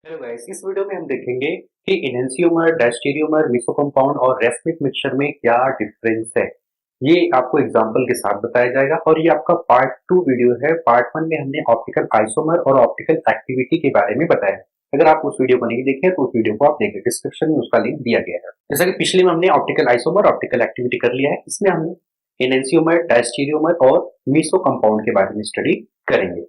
Hello guys, इस video में हम देखेंगे कि इनहेंसियोमर, डायस्टेरियोमर, मेसोकम्पाउंड और रेसमिक मिक्सचर में क्या डिफरेंस है। ये आपको एग्जांपल के साथ बताया जाएगा और ये आपका पार्ट 2 वीडियो है। पार्ट 1 में हमने ऑप्टिकल आइसोमर और ऑप्टिकल एक्टिविटी के बारे में बताया है। अगर आप उस वीडियो को नहीं देखे तो उस वीडियो को आप देखें, डिस्क्रिप्शन में उसका लिंक दिया गया है। जैसा कि पिछले में हमने ऑप्टिकल आइसोमर, ऑप्टिकल एक्टिविटी कर लिया है, इसमें हमने इनहेंसियोमर, डायस्टेरियोमर और मेसोकम्पाउंड के बारे में स्टडी करेंगे।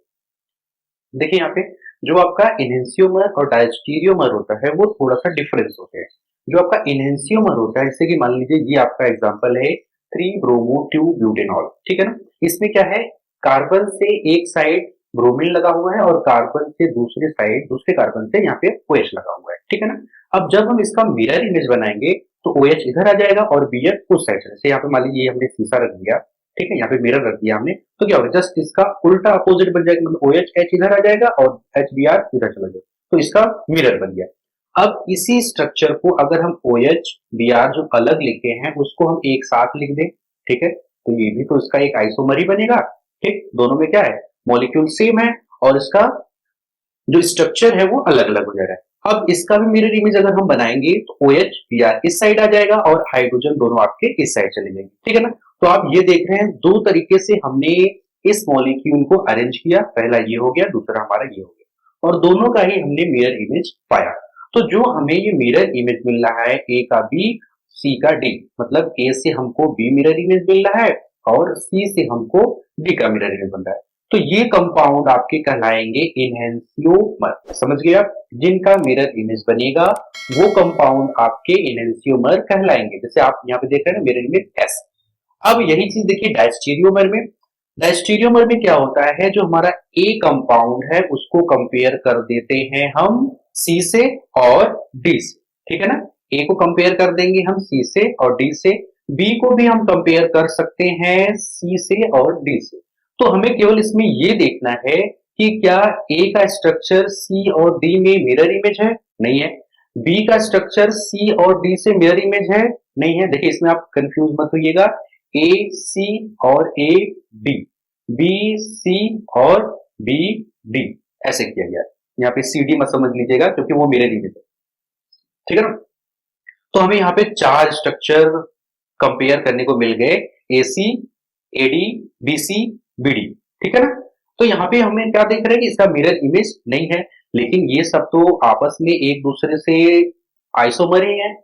देखिए यहाँ पे जो आपका इनहेंसियोमर और डायस्टीरियोमर होता है वो थोड़ा सा डिफरेंस होते हैं। जो आपका इनहेंसियोमर होता है, जैसे कि मान लीजिए ये आपका एग्जांपल है 3 ब्रोमो 2 ब्यूटेनॉल, ठीक है ना। इसमें क्या है, कार्बन से एक साइड ब्रोमीन लगा हुआ है और कार्बन से दूसरे साइड, दूसरे कार्बन से यहाँ पे OH लगा हुआ है, ठीक है ना। अब जब हम इसका मिरर इमेज बनाएंगे तो OH इधर आ जाएगा और BF उस साइड से। जैसे यहाँ पे मान लीजिए हमने शीशा रख दिया, ठीक है, यहाँ पे मिरर रख दिया हमने, तो क्या होगा, जस्ट इसका उल्टा अपोजिट बन जाएगा, मतलब OH इधर आ जाएगा और HBr इधर चला जाएगा, तो इसका मिरर बन गया। अब इसी स्ट्रक्चर को अगर हम OH Br जो अलग लिखे हैं उसको हम एक साथ लिख दें, ठीक है, तो ये भी तो इसका एक आइसोमर ही बनेगा। ठीक, दोनों में क्या है, मॉलिक्यूल सेम है और इसका जो स्ट्रक्चर है वो अलग अलग हो जा रहा है। अब इसका भी मिरर इमेज अगर हम बनाएंगे तो OH Br इस साइड आ जाएगा और हाइड्रोजन दोनों आपके इस साइड चले जाएंगे, ठीक है ना। तो आप ये देख रहे हैं दो तरीके से हमने इस मॉलिक्यूल को अरेंज किया, पहला ये हो गया, दूसरा हमारा ये हो गया, और दोनों का ही हमने मिरर इमेज पाया। तो जो हमें ये मिरर इमेज मिल रहा है, ए का बी, सी का डी, मतलब ए से हमको बी मिरर इमेज मिल रहा है और सी से हमको डी का मिरर इमेज मिल रहा है, तो ये कंपाउंड आपके कहलाएंगे इनहेंसियोमर। समझ गए आप, जिनका मिरर इमेज बनेगा वो कंपाउंड आपके इनहेंसियोमर कहलाएंगे। जैसे आप यहाँ पे देख रहे हैं ना, मिरर इमेज एस। अब यही चीज देखिए डायस्टीरियोमर में। डायस्टीरियोमर में क्या होता है, जो हमारा ए कंपाउंड है उसको कंपेयर कर देते हैं हम सी से और डी से, ठीक है ना। ए को कंपेयर कर देंगे हम सी से और डी से, बी को भी हम कंपेयर कर सकते हैं सी से और डी से। तो हमें केवल इसमें ये देखना है कि क्या ए का स्ट्रक्चर सी और डी में मिरर इमेज है, नहीं है। बी का स्ट्रक्चर सी और डी से मिरर इमेज है, नहीं है। देखिए इसमें आप कंफ्यूज मत होइएगा, ए सी और ए डी, बी सी और बी डी, ऐसे किया गया। यहाँ पे सी डी मत समझ लीजिएगा क्योंकि वो मिरर इमेज है, ठीक है ना। तो हमें यहाँ पे चार स्ट्रक्चर कंपेयर करने को मिल गए, A C, A D, B C, B D, ठीक है ना। तो यहाँ पे हमें क्या देख रहे हैं कि इसका मिरर इमेज नहीं है, लेकिन ये सब तो आपस में एक दूसरे से आइसोमर ही है।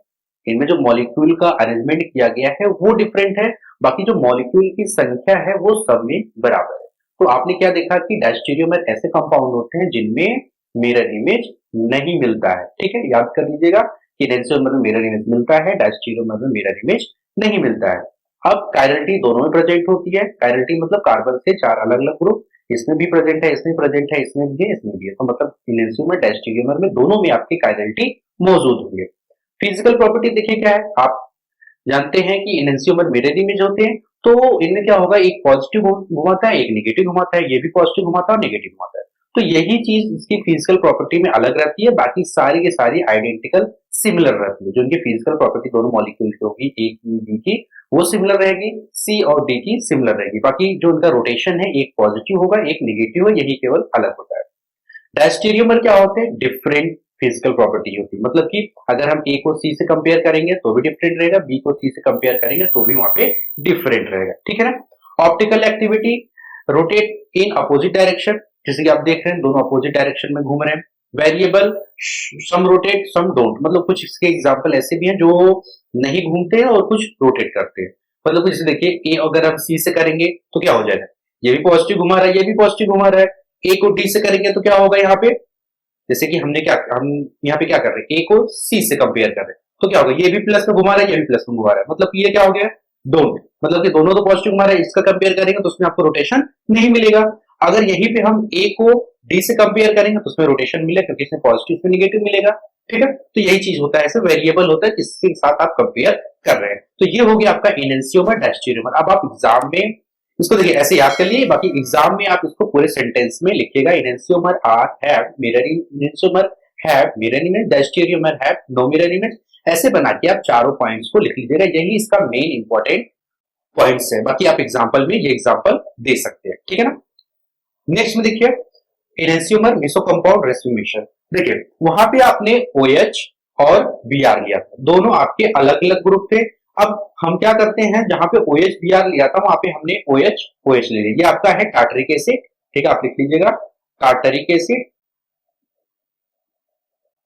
इनमें जो मॉलिक्यूल का अरेंजमेंट किया गया है वो डिफरेंट है, बाकी जो मॉलिक्यूल की संख्या है वो सब में बराबर है। तो आपने क्या देखा कि डायस्टीरियोमर ऐसे कंपाउंड होते हैं जिनमें मिरर इमेज नहीं मिलता है, ठीक है, याद कर लीजिएगा कि इनहेंसियोमर में मिरर इमेज मिलता है, डायस्टीरियोमर में मिरर इमेज नहीं मिलता है। अब कायरल्टी दोनों में प्रेजेंट होती है। कायरल्टी मतलब कार्बन से चार अलग अलग ग्रुप, इसमें भी प्रेजेंट है, इसमें प्रेजेंट है, इसमें भी है, इसमें भी है। तो मतलब इनहेंसियोमर, डायस्टीरियोमर में दोनों में आपकी कायरल्टी मौजूद होंगे। फिजिकल प्रॉपर्टी देखिए क्या है, आप जानते हैं कि इनहेंसियोमर मिरर इमेज होते हैं, तो इनमें क्या होगा, एक पॉजिटिव घुमाता है, एक नेगेटिव घुमाता है, ये भी पॉजिटिव घुमाता है और नेगेटिव घुमाता है। तो यही चीज इसकी फिजिकल प्रॉपर्टी में अलग रहती है, बाकी सारी की सारी आइडेंटिकल सिमिलर रहती है। जो इनकी फिजिकल प्रॉपर्टी दोनों मॉलिक्यूल की होगी, ए की बी की, वो सिमिलर रहेगी, सी और डी की सिमिलर रहेगी। बाकी जो उनका रोटेशन है, एक पॉजिटिव होगा, एक नेगेटिव है, यही केवल अलग होता है। डायस्टीरियोमर क्या होते हैं, डिफरेंट फिजिकल प्रॉपर्टी होती है, मतलब कि अगर हम ए को सी से कंपेयर करेंगे तो भी डिफरेंट रहेगा, बी को सी से कंपेयर करेंगे तो भी वहां पे डिफरेंट रहेगा, ठीक है ना। Optical activity, rotate in opposite direction, जैसे कि आप देख रहे हैं दोनों अपोजिट डायरेक्शन में घूम रहे हैं। Variable, some rotate some don't, मतलब कुछ इसके एग्जांपल ऐसे भी हैं जो नहीं घूमते हैं और कुछ रोटेट करते हैं। मतलब कुछ देखिए, ए अगर हम सी से करेंगे तो क्या हो जाएगा, ये भी पॉजिटिव घुमा रहा है, ये भी पॉजिटिव घुमा रहा है। ए को डी से करेंगे तो क्या होगा, यहाँ पे जैसे कि हम यहाँ पे क्या कर रहे हैं, ए को सी से कंपेयर कर रहे हैं, तो क्या होगा, ये भी प्लस में घुमा रहा है, ये भी प्लस में घुमा रहा है, मतलब ये क्या हो गया, डोंट, मतलब कि दोनों तो पॉजिटिव घुमा रहे हैं, इसका कंपेयर करेंगे तो उसमें आपको रोटेशन नहीं मिलेगा। अगर यहीं पे हम ए को डी से कंपेयर करेंगे तो उसमें रोटेशन मिलेगा, क्योंकि इसमें पॉजिटिव में निगेटिव मिलेगा, ठीक है। तो यही चीज होता है, ऐसे वेरिएबल होता है जिसके साथ आप कंपेयर कर रहे हैं। तो ये हो गया आपका इनहेंसियोमर, डायस्टीरियोमर। अब आप एग्जाम में इसको देखिए ऐसे याद कर लिए, बाकी एग्जाम में आप इसको पूरे सेंटेंस में लिखिएगा, enantiomer are have mirror enantiomer have mirror image, diastereomer have no mirror image. ऐसे बना के आप चारों पॉइंट्स को लिख लीजिएगा, यही इसका मेन इंपॉर्टेंट पॉइंट्स है। बाकी आप एग्जांपल में ये एग्जांपल दे सकते हैं, ठीक है ना। नेक्स्ट में देखिए इनहेंसियोमर, मेसोकम्पाउंड, रेसमिक मिक्सचर। देखिए वहां पे आपने OH और Br लिया था, दोनों आपके अलग अलग ग्रुप थे। अब हम क्या करते हैं, जहां पे OH Br लिया था वहां पे हमने OH ले लिया। ये आपका है टार्टरिक एसिड, ठीक है, आप लिख लीजिएगा टार्टरिक एसिड।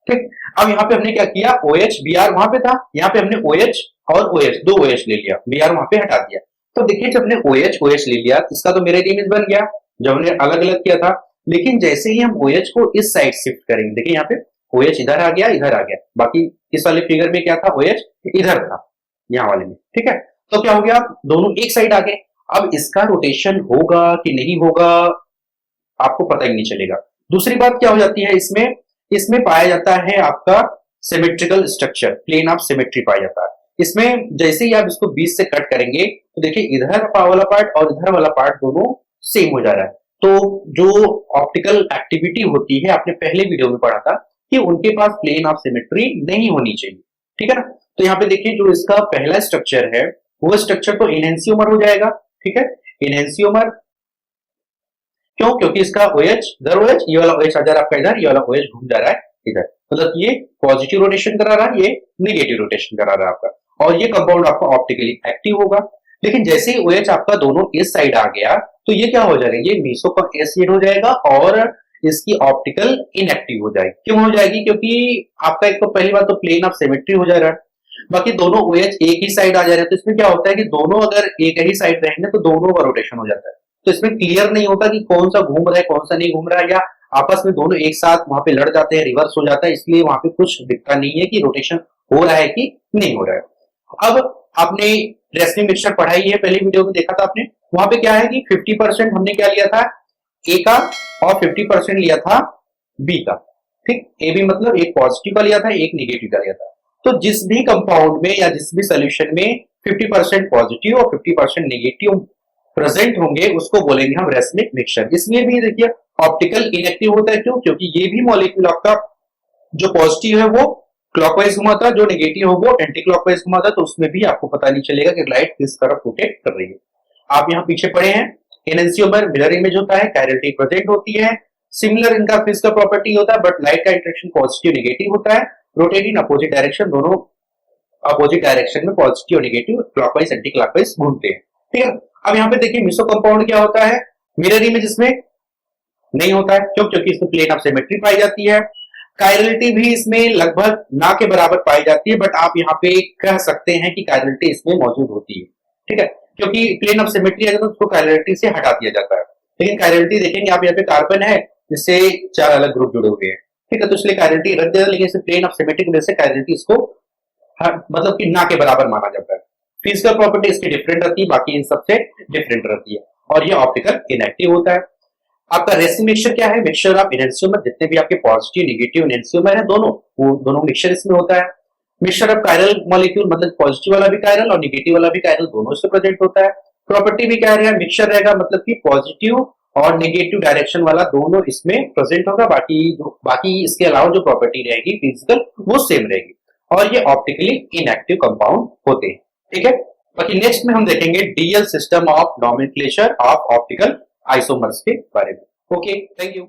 ठीक, अब यहाँ पे हमने क्या किया, OH Br वहां पे था, यहाँ पे हमने OH और OH, दो OH ले लिया, Br वहां पे हटा दिया। तो देखिए जब हमने OH ले लिया, इसका तो मिरर इमेज बन गया जब हमने अलग अलग किया था। लेकिन जैसे ही हम OH को इस साइड शिफ्ट करेंगे, देखिए यहाँ पे OH इधर आ गया, इधर आ गया, बाकी इस वाले फिगर में क्या था, OH इधर था, यहाँ वाले में, ठीक है। तो क्या हो गया, दोनों एक साइड आ गए। अब इसका रोटेशन होगा कि नहीं होगा आपको पता ही नहीं चलेगा। दूसरी बात क्या हो जाती है, इसमें इसमें पाया जाता है आपका symmetrical structure, plane of symmetry पाया जाता है। इसमें जैसे ही आप इसको बीच से कट करेंगे तो देखिए इधर वाला पार्ट और इधर वाला पार्ट दोनों सेम हो जा रहा है। तो जो ऑप्टिकल एक्टिविटी होती है, आपने पहले वीडियो में पढ़ा था कि उनके पास प्लेन ऑफ सिमेट्री नहीं होनी चाहिए, ठीक है ना। तो यहाँ पे देखिए जो इसका पहला स्ट्रक्चर है वो स्ट्रक्चर तो इनहेंसियोमर हो जाएगा, ठीक है, इनहेंसियोमर। क्यों, क्योंकि इसका OH इधर, OH ये वाला OH आ जा रहा है आपका इधर, ये वाला OH घूम जा रहा है इधर, मतलब ये पॉजिटिव रोटेशन करा रहा है, ये नेगेटिव रोटेशन करा रहा है आपका, और ये कंपाउंड आपका ऑप्टिकली एक्टिव होगा। लेकिन जैसे ही OH आपका दोनों इस साइड आ गया तो ये क्या हो जाएगा, ये मेसोकम एसिड हो जाएगा और इसकी ऑप्टिकल इनएक्टिव हो जाएगी। क्यों हो जाएगी, क्योंकि आपका एक तो पहली बात तो प्लेन ऑफ सिमेट्री हो जा रहा है, बाकी दोनों OH एक ही साइड आ जा रहे हैं। तो इसमें क्या होता है कि दोनों अगर एक ही साइड रहेंगे तो दोनों का रोटेशन हो जाता है। तो इसमें क्लियर नहीं होता कि कौन सा घूम रहा है कौन सा नहीं घूम रहा है, या आपस में दोनों एक साथ वहां पे लड़ जाते हैं, रिवर्स हो जाता है, इसलिए वहां पे कुछ दिखता नहीं है कि रोटेशन हो रहा है कि नहीं हो रहा है। अब आपने रेसलिंग मिक्सचर पढ़ाई है, पहली वीडियो में देखा था आपने, वहां पे क्या है कि 50% हमने क्या लिया था, ए का, और 50% लिया था बी का, ठीक। ए बी मतलब एक पॉजिटिव का लिया था, एक निगेटिव का लिया था। तो जिस भी कंपाउंड में या जिस भी सोल्यूशन में 50% पॉजिटिव और 50% नेगेटिव प्रेजेंट होंगे उसको बोलेंगे हम रेसमिक मिक्सचर। इसमें भी देखिए ऑप्टिकल इनएक्टिव होता है, क्यों, क्योंकि ये भी मॉलिक्यूल आपका जो पॉजिटिव है वो क्लॉकवाइज घुमाता है, जो नेगेटिव है वो एंटी क्लॉकवाइज घुमाता है, तो उसमें भी आपको पता नहीं चलेगा कि लाइट किस तरफ रोटेट कर रही है। आप यहाँ पीछे पढ़े हैं, एनएनसियोमर मिरर इमेज होता है, कायरलिटी प्रेजेंट होती है, सिमिलर इनका फिजिकल प्रॉपर्टी होता है, बट लाइट का इंटरेक्शन पॉजिटिव नेगेटिव होता है, रोटेट इन अपोजिट डायरेक्शन, दोनों अपोजिट डायरेक्शन में पॉजिटिव और नेगेटिव क्लॉकवाइज एंटी क्लॉकवाइज घूमते हैं, ठीक है। अब यहाँ पे देखिए मिसो कंपाउंड क्या होता है, मिरर इमेज इसमें नहीं होता है, क्यों, क्योंकि इसमें प्लेन ऑफ सिमेट्री पाई जाती है। कायरलिटी भी इसमें लगभग ना के बराबर पाई जाती है, बट आप यहाँ पे कह सकते हैं कि कायरलिटी इसमें मौजूद होती है, ठीक है, क्योंकि प्लेन ऑफ सिमेट्री है तो उसको कायरलिटी से हटा दिया जाता है। लेकिन कायरलिटी देखेंगे आप, यहाँ पे कार्बन है जिससे 4 अलग ग्रुप जुड़े हुए हैं, ठीक है, तो इसलिए कायरलिटी रख दिया, लेकिन इसे प्लेन ऑफ सिमेट्री की वजह से कायरलिटी इसको मतलब कि ना के बराबर माना जाता है। फिजिकल प्रॉपर्टी इसकी डिफरेंट रहती है, बाकी इन सबसे डिफरेंट रहती है, और ये ऑप्टिकल इनएक्टिव होता है। आपका रेसिन मिक्सचर क्या है, मिक्सचर ऑफ एनहांसियोमर, जितने भी आपके पॉजिटिव नेगेटिव एनहांसियोमर है दोनों, वो दोनों मिक्सचर इसमें होता है। मिक्सचर ऑफ कायरल मॉलिक्यूल, मतलब पॉजिटिव वाला भी कायरल और नेगेटिव वाला भी कायरल, दोनों इससे प्रेजेंट होता है। प्रॉपर्टी भी क्या रहेगा, मिक्सचर रहेगा, मतलब कि पॉजिटिव और नेगेटिव डायरेक्शन वाला दोनों इसमें प्रेजेंट होगा, बाकी इसके अलावा जो प्रॉपर्टी रहेगी फिजिकल वो सेम रहेगी, और ये ऑप्टिकली इनएक्टिव कंपाउंड होते हैं, ठीक है। बाकी नेक्स्ट में हम देखेंगे DL system of nomenclature of optical isomers के बारे में। Okay, thank you.